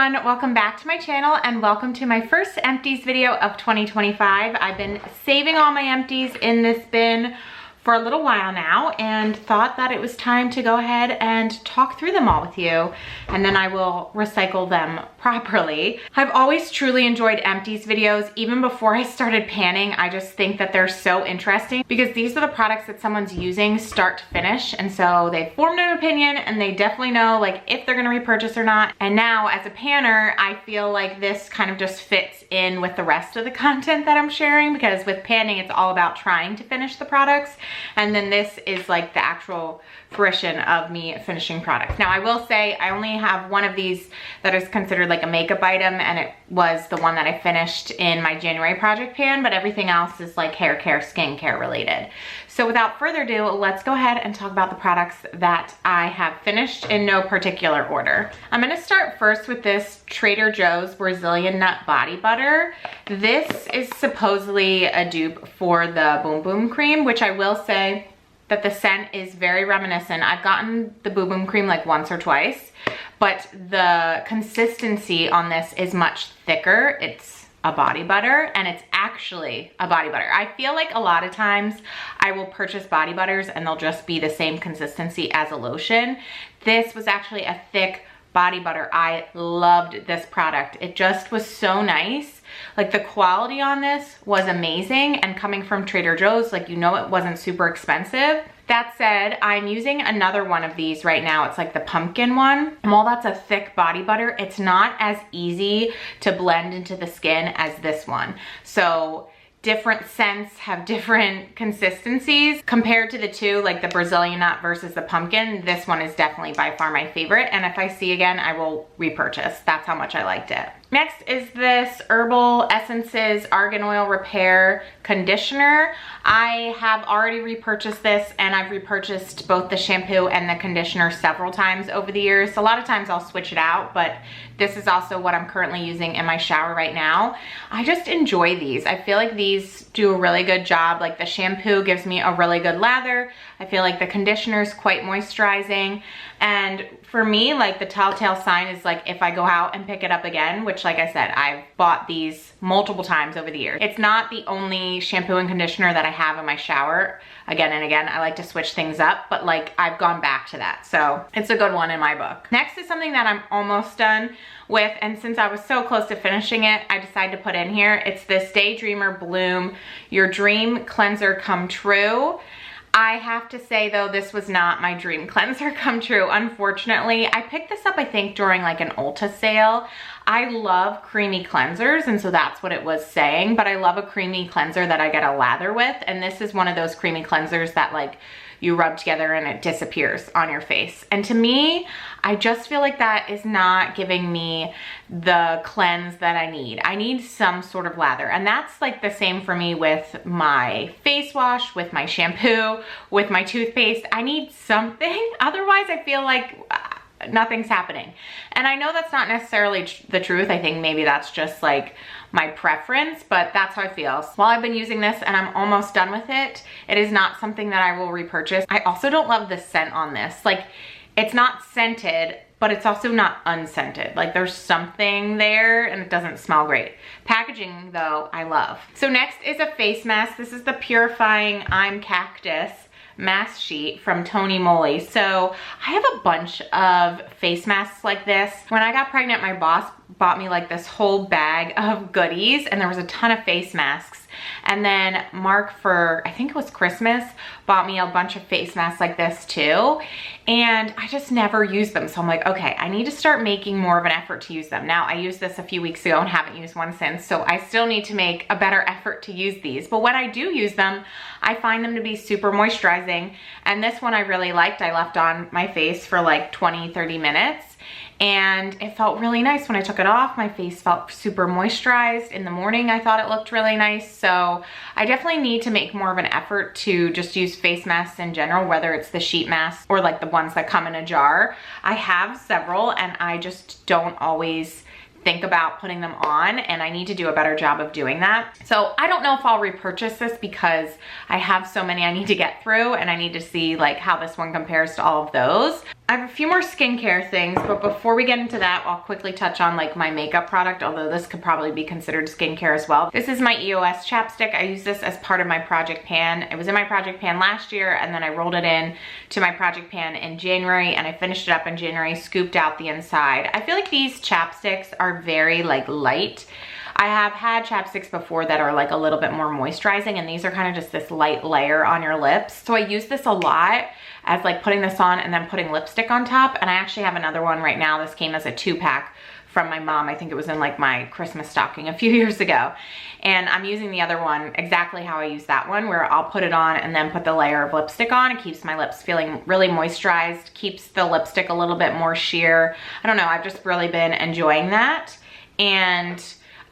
everyone, welcome back to my channel and welcome to my first empties video of 2025. I've been saving all my empties in this bin for a little while now and thought that it was time to go ahead and talk through them all with you, and then I will recycle them properly. I've always truly enjoyed empties videos. Even before I started panning, I just think that they're so interesting because these are the products that someone's using start to finish, and so they've formed an opinion and they definitely know like if they're gonna repurchase or not. And now as a panner, I feel like this kind of just fits in with the rest of the content that I'm sharing, because with panning it's all about trying to finish the products, and then this is like the actual fruition of me finishing products. Now I will say I only have one of these that is considered like a makeup item, and it was the one that I finished in my January project pan, but everything else is like hair care, skin care related. So without further ado, let's go ahead and talk about the products that I have finished in no particular order. I'm gonna start first with this Trader Joe's Brazilian Nut Body Butter. This is supposedly a dupe for the Boom Boom Cream, which I will say that the scent is very reminiscent. I've gotten the Boom Boom Cream like once or twice, but the consistency on this is much thicker. It's a body butter, and it's actually a body butter. I feel like a lot of times I will purchase body butters and they'll just be the same consistency as a lotion. This was actually a thick body butter. I loved this product. It just was so nice. Like the quality on this was amazing, and coming from Trader Joe's, like, you know, it wasn't super expensive. That said, I'm using another one of these right now. It's like the pumpkin one. And while that's a thick body butter, it's not as easy to blend into the skin as this one. So different scents have different consistencies. Compared to the two, like the Brazilian nut versus the pumpkin, this one is definitely by far my favorite. And if I see again, I will repurchase. That's how much I liked it. Next is this Herbal Essences Argan Oil Repair Conditioner. I have already repurchased this, and I've repurchased both the shampoo and the conditioner several times over the years. A lot of times I'll switch it out, but this is also what I'm currently using in my shower right now. I just enjoy these. I feel like these do a really good job. Like the shampoo gives me a really good lather. I feel like the conditioner is quite moisturizing. And for me, like the telltale sign is like if I go out and pick it up again, which like I said, I've bought these multiple times over the years. It's not the only shampoo and conditioner that I have in my shower. Again and again, I like to switch things up, but like I've gone back to that. So it's a good one in my book. Next is something that I'm almost done with, and since I was so close to finishing it, I decided to put in here. It's this Daydreamer Bloom Your Dream Cleanser Come True. I have to say though, this was not my dream cleanser come true, unfortunately. I picked this up, I think, during like an Ulta sale. I love creamy cleansers, and so that's what it was saying, but I love a creamy cleanser that I get a lather with, and this is one of those creamy cleansers that like you rub together and it disappears on your face. And to me, I just feel like that is not giving me the cleanse that I need. I need some sort of lather, and that's like the same for me with my face wash, with my shampoo, with my toothpaste. I need something, otherwise I feel like nothing's happening. And I know that's not necessarily the truth. I think maybe that's just like my preference, but that's how I feel. While I've been using this and I'm almost done with it, it is not something that I will repurchase. I also don't love the scent on this. Like, it's not scented, but it's also not unscented. Like there's something there and it doesn't smell great. Packaging though, I love. So next is a face mask. This is the Purifying I'm Cactus mask sheet from Tony Moly. So I have a bunch of face masks like this. When I got pregnant, my boss bought me like this whole bag of goodies, and there was a ton of face masks. And then Mark, for I think it was Christmas, bought me a bunch of face masks like this too. And I just never used them. So I'm like, okay, I need to start making more of an effort to use them. Now I used this a few weeks ago and haven't used one since. So I still need to make a better effort to use these. But when I do use them, I find them to be super moisturizing. And this one I really liked. I left on my face for like 20-30 minutes. And it felt really nice when I took it off. My face felt super moisturized. In the morning, I thought it looked really nice. So I definitely need to make more of an effort to just use face masks in general, whether it's the sheet masks or like the ones that come in a jar. I have several and I just don't always think about putting them on, and I need to do a better job of doing that. So I don't know if I'll repurchase this because I have so many I need to get through, and I need to see like how this one compares to all of those. I have a few more skincare things, but before we get into that, I'll quickly touch on like my makeup product, although this could probably be considered skincare as well. This is my EOS chapstick. I use this as part of my project pan. It was in my project pan last year, and then I rolled it in to my project pan in January, and I finished it up in January, scooped out the inside. I feel like these chapsticks are very like light. I have had chapsticks before that are like a little bit more moisturizing, and these are kind of just this light layer on your lips. So I use this a lot as like putting this on and then putting lipstick on top. And I actually have another one right now. This came as a 2-pack from my mom. I think it was in like my Christmas stocking a few years ago. And I'm using the other one exactly how I use that one, where I'll put it on and then put the layer of lipstick on. It keeps my lips feeling really moisturized, keeps the lipstick a little bit more sheer. I don't know, I've just really been enjoying that. And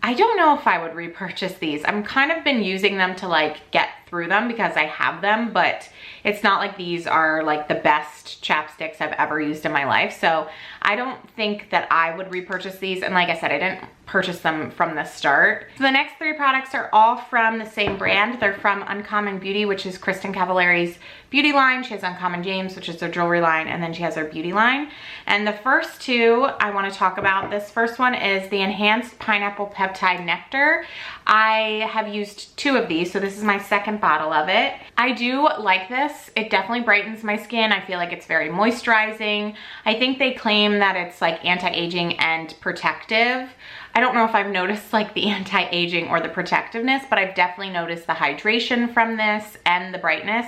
I don't know if I would repurchase these. I'm kind of been using them to like get through them because I have them, but it's not like these are like the best chapsticks I've ever used in my life. So I don't think that I would repurchase these. And like I said, I didn't purchase them from the start. So the next 3 products are all from the same brand. They're from Uncommon Beauty, which is Kristen Cavallari's beauty line. She has Uncommon James, which is their jewelry line, and then she has her beauty line. And the first 2 I want to talk about. This first one is the Enhanced Pineapple Peptide Nectar. I have used 2 of these, so this is my second bottle of it. I do like this. It definitely brightens my skin. I feel like it's very moisturizing. I think they claim that it's like anti-aging and protective. I don't know if I've noticed like the anti-aging or the protectiveness, but I've definitely noticed the hydration from this and the brightness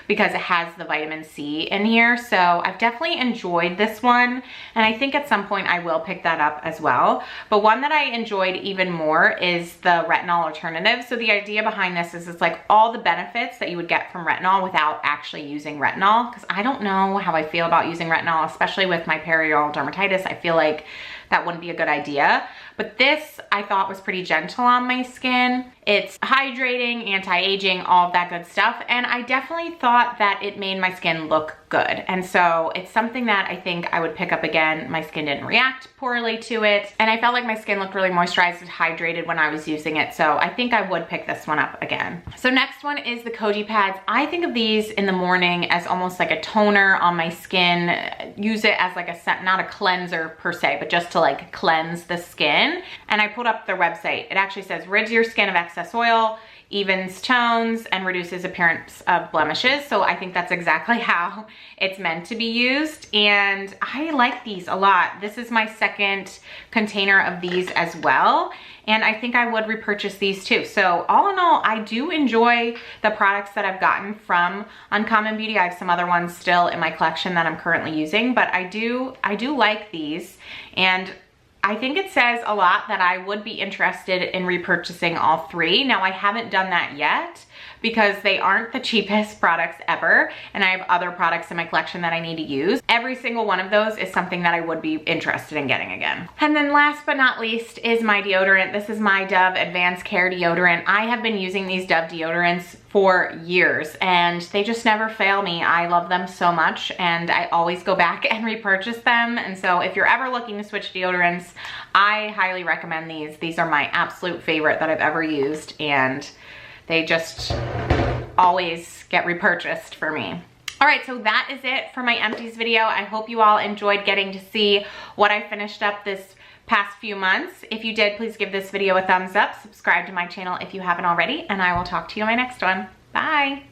because it has the vitamin C in here. So I've definitely enjoyed this one, and I think at some point I will pick that up as well. But one that I enjoyed even more is the retinol alternative. So the idea behind this is it's like all the benefits that you would get from retinol without actually using retinol, because I don't know how I feel about using retinol, especially with my perioral dermatitis. I feel like that wouldn't be a good idea. But this I thought was pretty gentle on my skin. It's hydrating, anti-aging, all of that good stuff. And I definitely thought that it made my skin look good. And so it's something that I think I would pick up again. My skin didn't react poorly to it. And I felt like my skin looked really moisturized and hydrated when I was using it. So I think I would pick this one up again. So next one is the Koji pads. I think of these in the morning as almost like a toner on my skin. Use it as like a scent, not a cleanser per se, but just to like cleanse the skin. And I pulled up their website. It actually says rids your skin of excess oil, evens tones, and reduces appearance of blemishes. So I think that's exactly how it's meant to be used. And I like these a lot. This is my second container of these as well. And I think I would repurchase these too. So all in all, I do enjoy the products that I've gotten from Uncommon Beauty. I have some other ones still in my collection that I'm currently using, but I do like these. And I think it says a lot that I would be interested in repurchasing all 3. Now, I haven't done that yet because they aren't the cheapest products ever, and I have other products in my collection that I need to use. Every single one of those is something that I would be interested in getting again. And then last but not least is my deodorant. This is my Dove Advanced Care deodorant. I have been using these Dove deodorants for years, and they just never fail me. I love them so much, and I always go back and repurchase them. And so if you're ever looking to switch deodorants, I highly recommend these. These are my absolute favorite that I've ever used, and they just always get repurchased for me. All right, so that is it for my empties video. I hope you all enjoyed getting to see what I finished up this past few months. If you did, please give this video a thumbs up, subscribe to my channel if you haven't already, and I will talk to you in my next one. Bye.